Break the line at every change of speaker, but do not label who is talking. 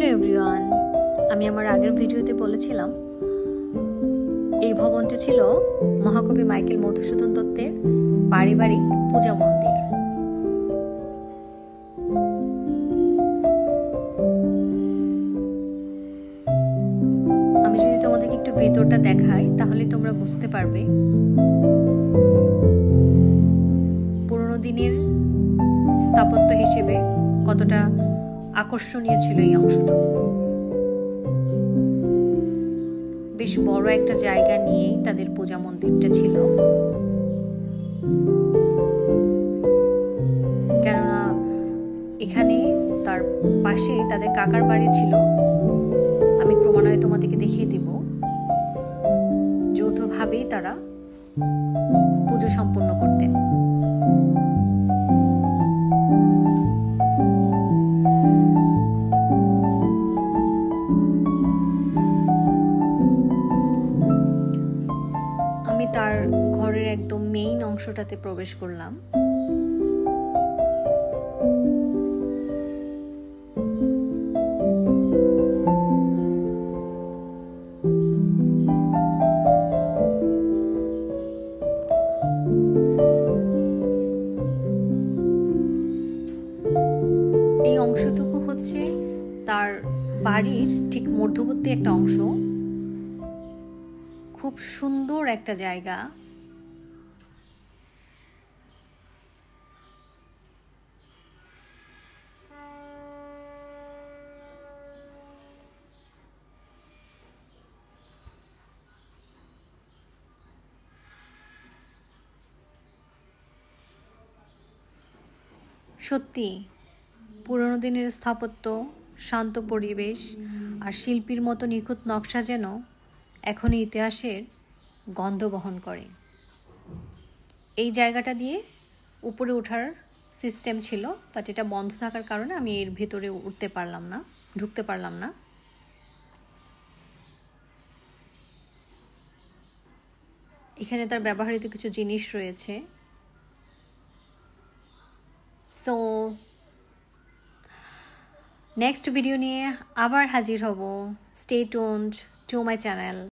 Hello everyone, আমি আমার আগের ভিডিওতে বলেছিলাম এই ভবনটি ছিল মহাকবি মাইকেল মধুসূদন দত্তের পারিবারিক পূজা মন্দির। আমি যদি তোমাদেরকে একটু ভেতরটা দেখাই তাহলে তোমরা বুঝতে পারবে পুরনো দিনের স্থাপত্য হিসেবে কতটা আকর্ষণীয় ছিল এই অংশটুকু। বেশ বড় একটা জায়গা নিয়েই তাদের পূজা মন্দিরটা ছিল, কেননা এখানে তার পাশে তাদের কাকার বাড়ি ছিল। আমি ক্রমান্বয়ে তোমাদেরকে দেখিয়ে দিব। যৌথভাবেই তারা পুজো সম্পন্ন করতেন। আমি তার ঘরের একদম মেইন অংশটাতে প্রবেশ করলাম। এই অংশটুকু হচ্ছে তার বাড়ির ঠিক মধ্যবর্তী একটা অংশ। খুব সুন্দর একটা জায়গা। সত্যি পুরনো দিনের স্থাপত্য, শান্ত পরিবেশ আর শিল্পীর মতো নিখুঁত নকশা যেন এখন ইতিহাসের গন্ধ বহন করে। এই জায়গাটা দিয়ে উপরে ওঠার সিস্টেম ছিল, বাট এটা বন্ধ থাকার কারণে আমি এর ভেতরে ঢুকতে পারলাম না। এখানে তার ব্যবহৃত কিছু জিনিস রয়েছে। সো নেক্সট ভিডিও নিয়ে আবার হাজির হব। Stay tuned to my channel.